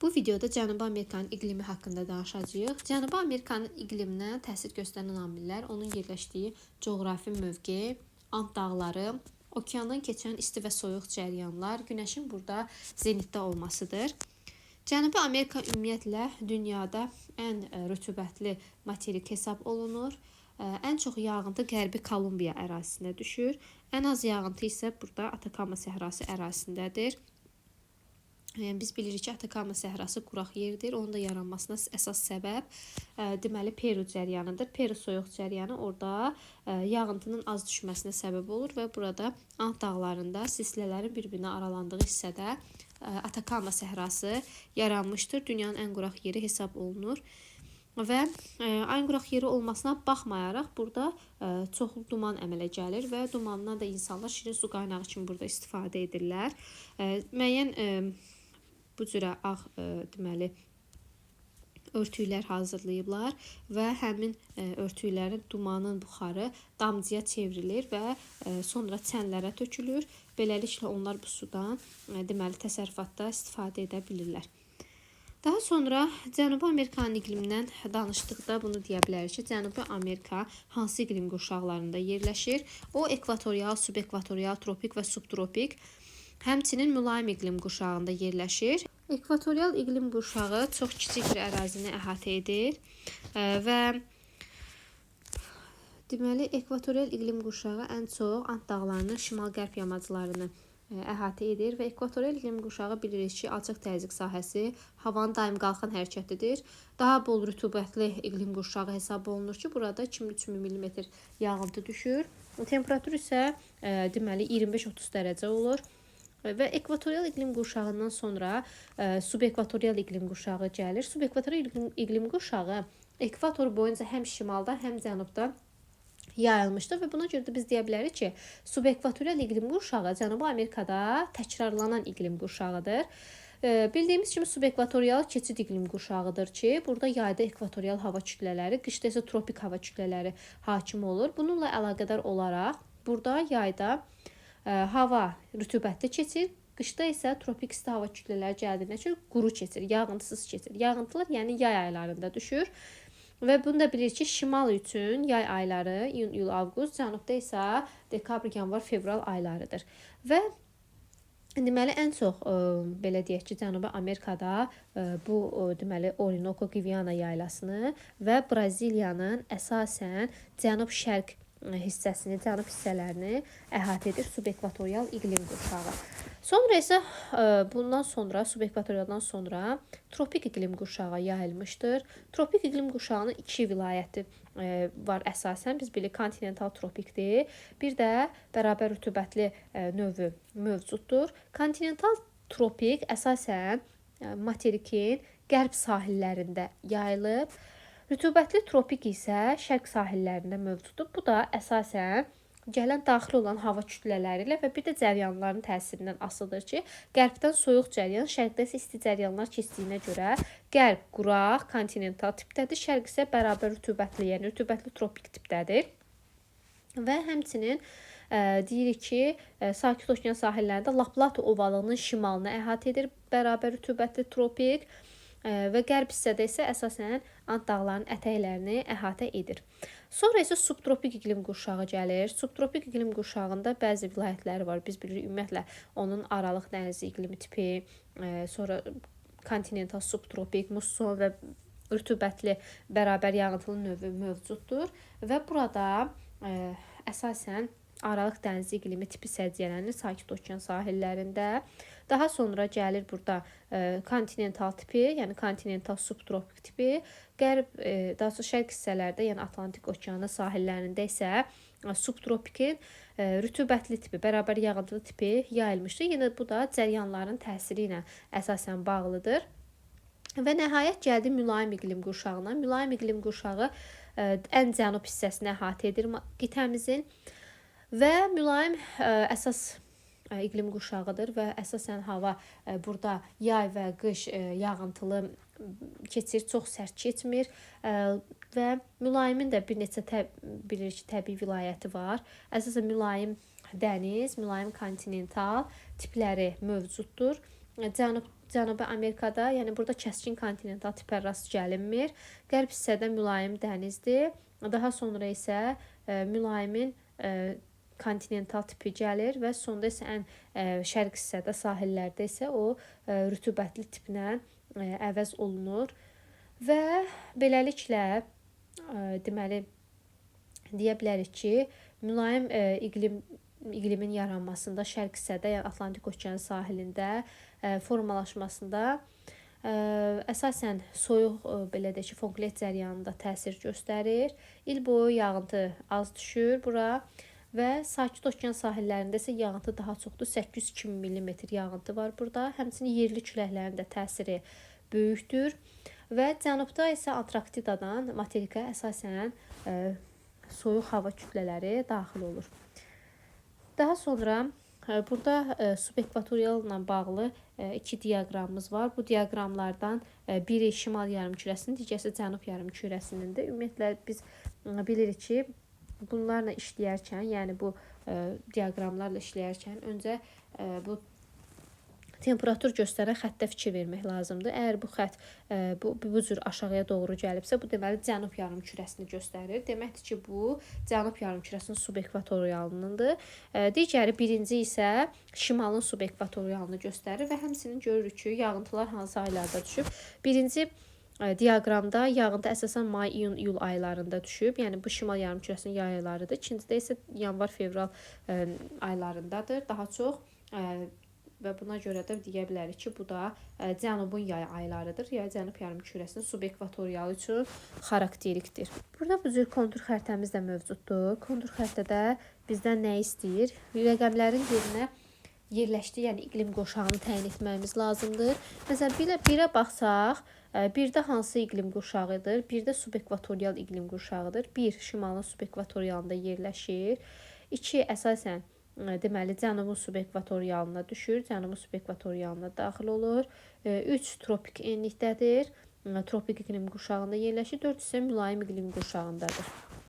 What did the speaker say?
Bu videoda Cənubi Amerikanın iqlimi haqqında danışacağıq. Cənubi Amerikanın iqliminə təsir göstərən amillər onun yerləşdiyi coğrafi mövqe, Ant dağları, okeandan keçən isti və soyuq cəryanlar, günəşin burada zenitdə olmasıdır. Cənubi Amerika ümumiyyətlə dünyada ən rütubətli materik hesab olunur. Ən çox yağıntı Qərbi Kolumbiya ərazisinə düşür. Ən az yağıntı isə burada Atakama səhrası ərazisindədir. Biz bilirik ki, Atakama səhrası quraq yerdir. Onun da yaranmasına əsas səbəb deməli Peru cəryanıdır. Peru soyuq cəryanı orada yağıntının az düşməsinə səbəb olur və burada Ant dağlarında silsilələrin bir-birinə aralandığı hissədə Atakama səhrası yaranmışdır. Dünyanın ən quraq yeri hesab olunur. Və ən quraq yeri olmasına baxmayaraq burada çoxlu duman əmələ gəlir və dumandan da insanlar şirin su qaynağı kimi burada istifadə edirlər. Müəyyən bu cürə ağ deməli örtüklər hazırlayıblar və həmin örtüklərin dumanın buxarı damcıya çevrilir və sonra çənlərə tökülür. Beləliklə onlar bu sudan deməli təsərrüfatda istifadə edə bilirlər. Daha sonra Cənubi Amerikanın iqlimindən danışdıqda bunu deyə bilərik ki, Cənubi Amerika hansı iqlim qurşaqlarında yerləşir? O ekvatorial, subekvatorial, tropik və subtropik, həmçinin mülayim iqlim qurşağında yerləşir. Ekvatorial iqlim qurşağı çox kiçik bir ərazini əhatə edir və deməli ekvatorial iqlim qurşağı ən çox Ant dağlarının şimal-qərb yamaclarını əhatə edir və ekvatorial iqlim qurşağı bilirik ki, alçaq təzyiq sahəsi, havanın daim qalxan hərəkətidir. Daha bol rütubətli iqlim qurşağı hesab olunur ki, burada 2000-3000 mm yağıntı düşür. Temperatur isə deməli 25-30 dərəcə olur. Və ekvatorial iqlim qurşağından sonra subekvatorial iqlim qurşağı gəlir. Subekvatorial iqlim qurşağı ekvator boyunca həm şimalda, həm cənubda yayılmışdır və buna görə də biz deyə bilərik ki, subekvatorial iqlim qurşağı Cənubi Amerikada təkrarlanan iqlim qurşağıdır. Bildiyimiz kimi subekvatorial keçid iqlim qurşağıdır ki, burada yayda ekvatorial hava kütlələri, qışda isə tropik hava kütlələri hakim olur. Bununla əlaqədar olaraq burada yayda hava rütubətli keçir, qışda isə tropik isti hava kütlələri gəldiyinə üçün quru keçir, yağıntısız keçir. Yağıntılar yəni yay aylarında düşür. Və bunu da bilirik ki, şimal üçün yay ayları iyun, iyul, avqust, cənubda isə dekabr, yanvar, fevral aylarıdır. Və deməli ən çox belə deyək ki, Cənubi Amerikada bu deməli Orinoco Gviana yaylasını və Braziliyanın əsasən cənub-şərq hissəsini, cənub hissələrini əhatə edir subekvatorial iqlim qurşağı. Sonra isə bundan sonra, subekvatorialdan sonra tropik iqlim qurşağı yayılmışdır. Tropik iqlim qurşağının iki vilayəti var əsasən. Biz bilirik, kontinental tropikdir. Bir də bərabər rütubətli növü mövcuddur. Kontinental tropik əsasən materikin qərb sahillərində yayılıb. Rütubətli tropik isə şərq sahillərində mövcuddur. Bu da əsasən gələn daxil olan hava kütlələri ilə və bir də cəryanların təsirindən asılıdır ki, qərbdən soyuq cəryan, şərqdə isə isti cəryanlar keçdiyinə görə qərb quraq, kontinental tipdədir, şərq isə bərabər rütubətli, yəni rütubətli tropik tipdədir. Və həmçinin deyirik ki, Sakit Okean sahillərində La Plata ovalığının şimalını əhatə edir bərabər rütubətli tropik və qərb hissədə isə əsasən Ant dağlarının ətəklərini əhatə edir. Sonra isə subtropik iqlim qurşağı gəlir. Subtropik iqlim qurşağında bəzi vilayətləri var. Biz bilirik ümumiyyətlə onun Aralıq dənizi iqlimi tipi, sonra kontinental subtropik, musson və rütubətli bərabər yağıntılı növü mövcuddur və burada əsasən Aralıq dənizi iqlimi tipi səciyyələnir Sakit Okean sahillərində. Daha sonra gəlir burada kontinental tipi, yəni kontinental subtropik tipi. Qərb, daha sonra şərq hissələrdə, yəni Atlantik Okeanı sahillərində isə subtropikin rütubətli tipi, bərabər yağıntılı tipi yayılmışdır. Yenə bu da cəryanların təsiri ilə əsasən bağlıdır. Və nəhayət gəldi mülayim iqlim qurşağına. Mülayim iqlim qurşağı ən cənub hissəsini əhatə edir qitəmizin. Və mülayim əsas iqlim qurşağıdır və əsasən hava burada yay və qış yağıntılı keçir, çox sərt keçmir və mülayimin də bir neçə bilirik ki, təbii vilayəti var. Əsasən mülayim dəniz, mülayim kontinental tipləri mövcuddur. Cənubi Amerikada, yəni burada kəskin kontinental tipə rast gəlinmir. Qərb hissədə mülayim dənizdir. Daha sonra isə mülayimin kontinental tipi gəlir və sonda isə ən şərq hissədə, sahillərdə isə o rütubətli tiplə əvəz olunur və beləliklə deməli deyə bilərik ki, mülayim iqlimin yaranmasında şərq hissədə, yəni Atlantik okeanı sahilində formalaşmasında əsasən soyuq belə deyək ki, folklend cəryanında təsir göstərir. İl boyu yağıntı az düşür bura və sakit okean sahillərində isə yağıntı daha çoxdur. 800-2000 mm yağıntı var burada. Həmçinin yerli küləklərin də təsiri böyükdür və cənubda isə Antarktidadan materikə əsasən soyuq hava kütlələri daxil olur. Daha sonra burada subekvatorialla bağlı iki diaqramımız var. Bu diaqramlardan biri şimal yarımkürəsinin, digəri cənub yarımkürəsinindir. Ümumiyyətlə biz bilirik ki, bunlarla işləyərkən, yəni bu diaqramlarla işləyərkən öncə bu temperatur göstərən xəttə fikir vermək lazımdır. Əgər bu xətt bu cür aşağıya doğru gəlibsə, bu deməli cənub yarımkürəsini göstərir. Deməkdir ki, bu cənub yarımkürəsinin subekvatorialınındır. Digəri birinci isə şimalın subekvatorialını göstərir və həmçinin görürük ki, yağıntılar hansı aylarda düşüb. Birinci diaqramda yağıntı əsasən may, iyun, iyul aylarında düşüb. Yəni bu şimal yarımkürəsinin yay aylarıdır. İkincidə isə yanvar, fevral aylarındadır daha çox. Və buna görə də deyə bilərik ki, bu da cənubun yay aylarıdır. Yəni cənub yarımkürəsinin subekvatorialı üçün xarakterikdir. Burada bu cür kontur xəritəmiz də mövcuddur. Kontur xəritədə bizdən nə istəyir? Rəqəmlərin yerinə yerləşdiyi, yəni iqlim qoşağını təyin etməyimiz lazımdır. Məsələn, birə baxsaq, birdə hansı iqlim qurşağıdır? Birdə subekvatorial iqlim qurşağıdır. Bir, şimalın subekvatorialında yerləşir. 2, əsasən deməli cənubun subekvatorialına düşür, cənubun subekvatorialına daxil olur. 3, tropik enlikdədir, tropik iqlim qurşağında yerləşir. 4 isə mülayim iqlim qurşağındadır.